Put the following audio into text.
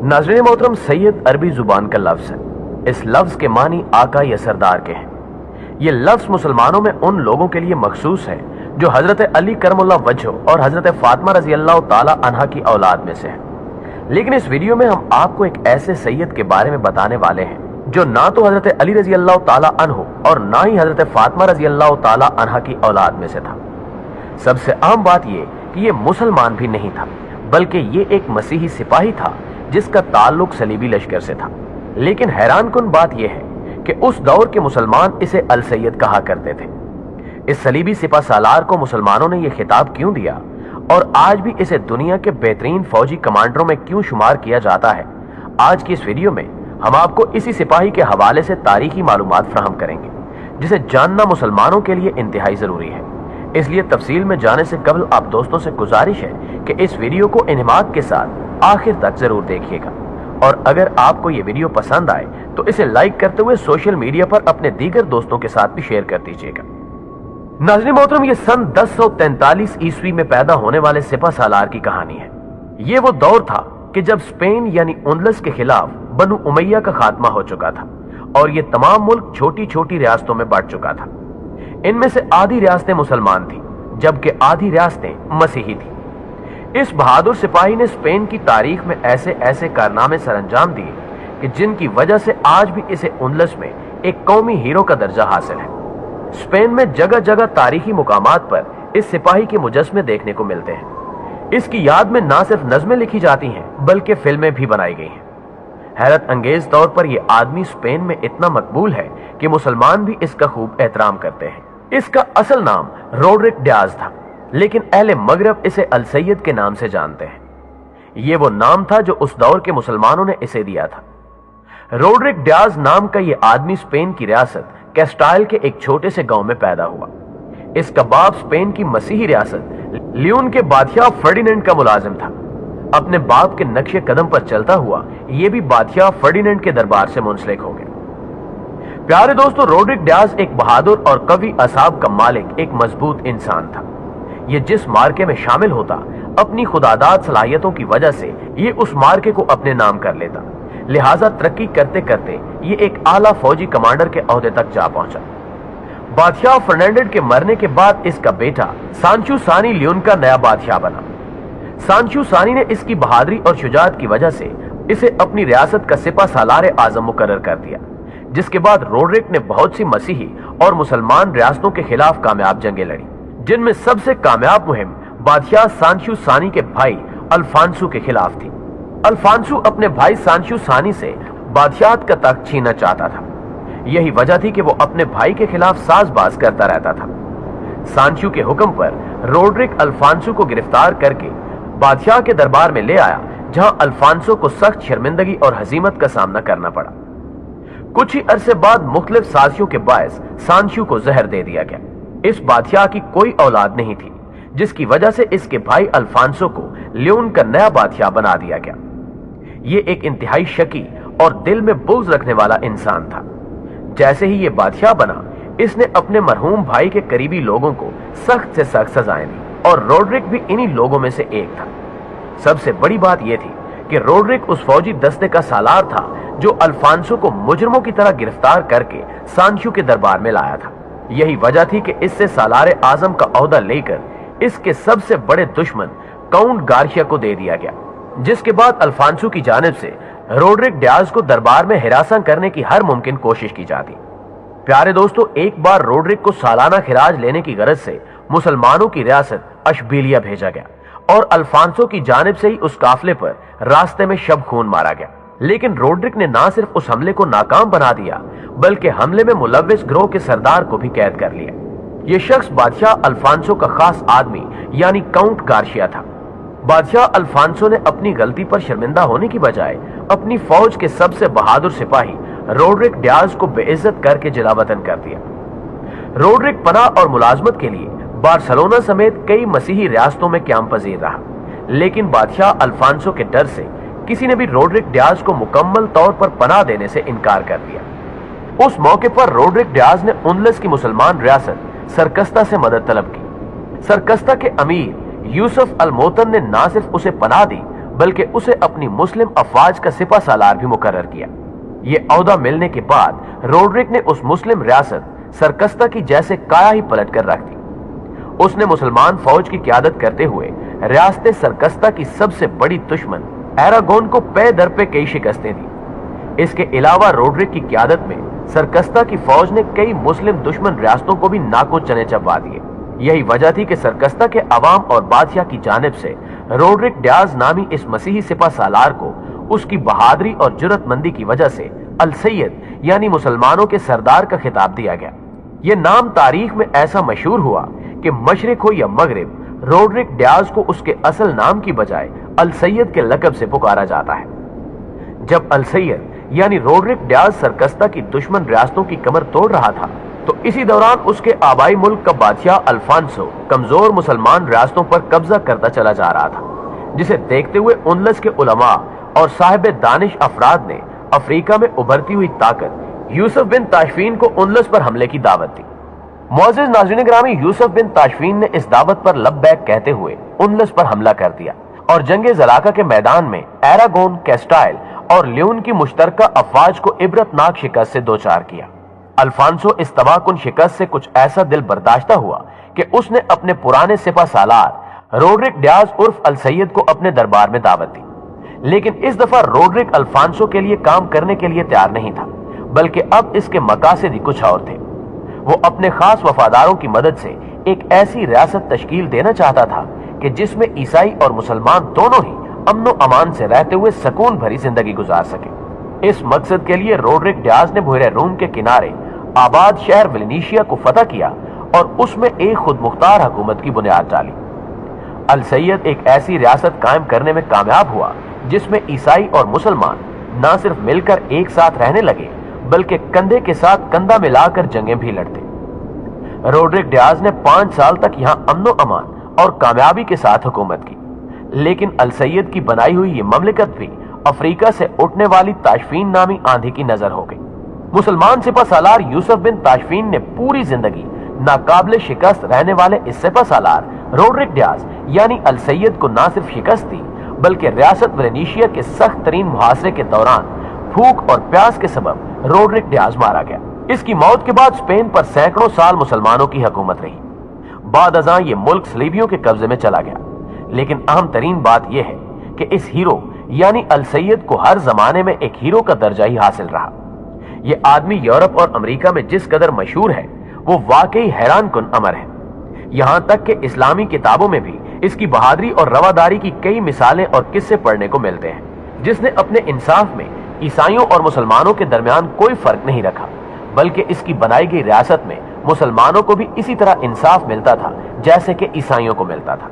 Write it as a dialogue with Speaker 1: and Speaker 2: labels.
Speaker 1: नाज़रीन मोहतरम, सैयद अरबी जुबान का लफ्ज है। इस लफ्ज के मानी आका या सरदार के हैं। ये लफ्ज मुसलमानों में उन लोगों के लिए मखसूस है जो हजरत अली करमुल्लाह वजह और हजरत फातिमा रजी अल्लाह ताला अन्हा की औलाद में से है। लेकिन इस वीडियो में हम आपको एक ऐसे सैयद के बारे में बताने वाले हैं जो ना तो हजरत अली रजी अल्लाह ताला अन्हु और ना ही हजरत फातिमा रजी अल्लाह ताला अन्हा की औलाद में से था। सबसे अहम बात यह कि ये मुसलमान भी नहीं था, बल्कि ये एक मसीही सिपाही था जिसका ताल्लुक सलीबी लश्कर से था। लेकिन हैरान कुन बात यह है कि उस दौर के मुसलमान इसे अल सैयद कहा करते थे। इस सलीबी सिपा सालार को मुसलमानों ने यह खिताब क्यों दिया और आज भी इसे दुनिया के बेहतरीन फौजी कमांडरों में क्यों शुमार किया जाता है, आज की इस वीडियो में हम आपको इसी सिपाही के हवाले से तारीखी मालूमात फराहम करेंगे, जिसे जानना मुसलमानों के लिए इंतहाई जरूरी है। इसलिए तफसील में जाने से कबल आप दोस्तों से गुजारिश है कि इस वीडियो को इन्हिमाक के साथ आखिर तक जरूर देखिएगा, और अगर आपको ये वीडियो पसंद आए तो इसे लाइक करते हुए सोशल मीडिया पर अपने दीगर दोस्तों के साथ भी शेयर कर दीजिएगा। नाज़रीन मोहतरम, ये सन 1043 ईस्वी में पैदा होने वाले सिपा सालार की कहानी है। ये वो दौर था कि जब स्पेन यानी उंदलस के खिलाफ बनु उमैया का खात्मा हो चुका था और ये तमाम मुल्क छोटी छोटी रियासतों में बढ़ चुका था। इनमें से आधी रियासतें मुसलमान थी जबकि आधी रियासतें मसीही थी। इस बहादुर सिपाही ने स्पेन की तारीख में ऐसे ऐसे कारनामे सरअंजाम दिए कि जिनकी वजह से आज भी इसे उंदलस में एक कौमी हीरो का दर्जा हासिल है। स्पेन में जगह जगह तारीखी मुकामात पर इस सिपाही के मुजस्मे देखने को मिलते हैं। इसकी याद में ना सिर्फ नज़में लिखी जाती हैं बल्कि फिल्में भी बनाई गई हैं। हैरत अंगेज तौर पर यह आदमी स्पेन में इतना मकबूल है कि मुसलमान भी इसका खूब एहतराम करते हैं। इसका असल नाम रोड्रिक डियाज था, लेकिन अहले मगरब इसे अल सैयद के नाम से जानते हैं। यह वो नाम था जो उस दौर के मुसलमानों ने इसे दिया था। रोड्रिक डियाज नाम का यह आदमी स्पेन की रियासत कैस्टाइल के एक छोटे से गांव में पैदा हुआ। इसका बाप स्पेन की मसीही रियासत लियोन के बादशाह फर्डिनेंड का मुलाजिम था। अपने बाप के नक्शे कदम पर चलता हुआ यह भी बादशाह फर्डिनेंड के दरबार से मुंसलिक हो गया। प्यारे दोस्तों, रोड्रिक डियाज एक बहादुर और कवि असाब का मालिक, एक मजबूत इंसान था। यह जिस मार्के में शामिल होता, अपनी खुदादाद सलाहियतों की वजह से ये उस मार्के को अपने नाम कर लेता। लिहाजा तरक्की करते करते ये एक आला फौजी कमांडर के ओहदे तक जा पहुंचा। बादशाह फर्नांडिस के मरने के बाद इसका बेटा सांचू सानी लियोन का नया बादशाह बना। सांचू सानी ने इसकी बहादुरी और शुजाअत की वजह से इसे अपनी रियासत का सिपा सालार आजम मुकर्रर कर दिया, जिसके बाद रोड्रिक ने बहुत सी मसीही और मुसलमान रियासतों के खिलाफ कामयाब जंगें लड़ी, जिनमें सबसे कामयाब मुहिम बादशाह सांचू सानी के भाई अल्फांसो के खिलाफ थी। अल्फांसो अपने भाई सांचू सानी से बादशाहत का तख्त छीनना चाहता था। यही वजह थी कि वो अपने भाई के खिलाफ साजबाज करता रहता था। सांचू के हुक्म पर रोड्रिक अल्फांसो को गिरफ्तार करके बादशाह के दरबार में ले आया, जहां अल्फांसो को सख्त शर्मिंदगी और हजीमत का सामना करना पड़ा। कुछ ही अरसे बाद मुख्तलिफ साजिशों के बायस सांचू को जहर दे दिया गया। इस बादशाह की कोई औलाद नहीं थी, जिसकी वजह से इसके भाई अल्फांसो को लियोन का नया बादशाह बना दिया गया। ये एक इंतहाई शकी और दिल में बुग़्ज़ रखने वाला इंसान था। जैसे ही ये बादशाह बना, इसने अपने मरहूम भाई के करीबी लोगों को सख्त से सख्त सजाएं दी, और रोड्रिक भी इन्हीं लोगों में से एक था। सबसे बड़ी बात यह थी कि रोड्रिक उस फौजी दस्ते का सालार था जो अल्फांसो को मुजरमों की तरह गिरफ्तार करके सांचू के दरबार में लाया था। यही वजह थी कि इससे सालार आजम का ओहदा लेकर इसके सबसे बड़े दुश्मन काउंट गार्शिया को दे दिया गया, जिसके बाद अल्फांसो की जानिब से रोड्रिक डियाज को दरबार में हिरासत करने की हर मुमकिन कोशिश की जाती। प्यारे दोस्तों, एक बार रोड्रिक को सालाना खिराज लेने की गरज से मुसलमानों की रियासत अशबीलिया भेजा गया और अल्फांसो की जानिब से ही उस काफिले पर रास्ते में शब खून मारा गया। लेकिन रोड्रिक ने ना सिर्फ उस हमले को नाकाम बना दिया, बल्कि हमले में मुलव्विस गिरोह के सरदार को भी कैद कर लिया। यह शख्स बादशाह अल्फांसो का खास आदमी यानी काउंट गार्शिया था। बादशाह अल्फांसो ने अपनी गलती पर शर्मिंदा होने की बजाय अपनी फौज के सबसे बहादुर सिपाही रोड्रिक डियाज को बेइज्जत करके जलावतन कर दिया। रोड्रिक पनाह और मुलाजमत के लिए बार्सिलोना समेत कई मसीही रियासतों में क्याम पजीर रहा, लेकिन बादशाह अल्फांसो के डर से किसी ने भी रोड्रिक डियाज को मुकम्मल तौर पर पनाह देने से इनकार कर दिया। उस मौके पर रोड्रिक डियाज ने उंदलस की मुसलमान रियासत सरकस्ता से मदद तलब की। सरकस्ता के अमीर यूसुफ अल मोतन ने ना सिर्फ उसे पनाह दी, बल्कि उसे अपनी मुस्लिम अफवाज का सिपा सालार भी मुकर्रर किया। ये ओहदा मिलने के बाद रोडरिक ने उस मुस्लिम रियासत सरकस्ता की जैसे काया ही पलट कर रख दी। उसने मुसलमान फौज की क़यादत करते हुए रियासत सरकस्ता की सबसे बड़ी दुश्मन एरागोन को पे दर पे कई शिकस्तें दी। इसके अलावा रोडरिक की क़यादत में सरकस्ता की फौज ने कई मुस्लिम दुश्मन रियासतों को भी नाको चने चबवा दिए। यही वजह थी कि सरकस्ता के अवाम और बादशाह की जानिब से रोडरिक डियाज नामी इस मसीही सिपा सालार को उसकी बहादुरी और जुर्रतमंदी की वजह से अल सैयद यानी मुसलमानों के सरदार का खिताब दिया गया। यह नाम तारीख में ऐसा मशहूर हुआ कि मशरिक हो या मगरिब, रोडरिक डियाज को उसके असल नाम की बजाय अल सैयद के लकब से पुकारा जाता है। जब अल सैयद यानी रोडरिक डियाज सरकस्ता की दुश्मन रियासतों की कमर तोड़ रहा था, तो इसी दौरान उसके आबाई मुल्क का बादशाह अल्फांसो कमजोर मुसलमान रियासतों पर कब्जा करता चला जा रहा था, जिसे देखते हुए उनलस के उलमा और साहिब दानिश अफराद ने अफ्रीका में उभरती हुई ताकत यूसुफ बिन ताशफीन को उनलस पर हमले की दावत दी। मुअज़्ज़िज़ नाज़रीन ग्रामी, यूसुफ बिन ताशफीन ने इस दावत पर लब्बैक कहते हुए उनलस पर हमला कर दिया और जंगे ज़लाका के मैदान में एरागोन, कैस्टाइल और लियोन की मुश्तरका अफवाज को इबरतनाक शिकस्त से दोचार किया। अल्फांसो इस तबाहकुन शिकस्त से कुछ ऐसा दिल बर्दाश्ता हुआ कि उसने अपने पुराने सिपा सालार रोडरिक डियाज उर्फ अल सैयद को अपने दरबार में दावत दी। लेकिन इस दफा रोडरिक अल्फांसो के लिए काम करने के लिए तैयार नहीं था, बल्कि अब इसके मकासद ही कुछ और थे। वो अपने खास वफादारों की मदद से एक ऐसी रियासत तश्कील देना चाहता था कि जिसमें ईसाई और मुसलमान दोनों ही अमनो अमान से रहते हुए सुकून भरी जिंदगी गुजार सके। इस मकसद के लिए रोडरिक डियाज ने बहरे रूम के किनारे आबाद शहर विलेनिशिया को फतह किया और उसमें एक खुद मुख्तार हुकूमत की बुनियाद डाली। अल सैयद एक ऐसी रियासत कायम करने में कामयाब हुआ जिसमें ईसाई और मुसलमान न सिर्फ मिलकर एक साथ रहने लगे, बल्कि कंधे के साथ कंधा मिलाकर जंगें भी लड़ते। रोडरिक डियाज ने 5 साल तक यहां अमनो अमान और कामयाबी के साथ हुकूमत की, लेकिन अल सैयद की बनाई हुई ये ममलिकत भी अफ्रीका से उठने वाली ताशफीन नामी आंधी की नजर हो गई। मुसलमान सिपा सालार यूसुफ बिन ताशफीन ने पूरी जिंदगी नाकाबिले शिकस्त रहने वाले इस सिपा सालार रोडरिक डियाज यानी अल सैयद को न सिर्फ शिकस्त दी, बल्कि रियासत विलेनिशिया के सख्त तरीन मुहासरे के दौरान भूख और प्यास के सबब रोडरिक डियाज मारा गया। इसकी मौत के बाद स्पेन पर सैकड़ों साल मुसलमानों की हुकूमत रही। बाद अज़ां ये मुल्क सलीबियों के कब्जे में चला गया। लेकिन अहम तरीन बात यह है कि इस हीरो यानी अल सैयद को हर जमाने में एक हीरो का दर्जा ही हासिल रहा। ये आदमी यूरोप और अमेरिका में जिस कदर मशहूर है, वो वाकई हैरान कुन अमर है। यहां तक कि इस्लामी किताबों में भी इसकी बहादुरी और रवादारी की कई मिसालें और किस्से पढ़ने को मिलते हैं, जिसने अपने इंसाफ में ईसाइयों और मुसलमानों के दरमियान कोई फर्क नहीं रखा, बल्कि इसकी बनाई गई रियासत में मुसलमानों को भी इसी तरह इंसाफ मिलता था जैसे कि ईसाइयों को मिलता था।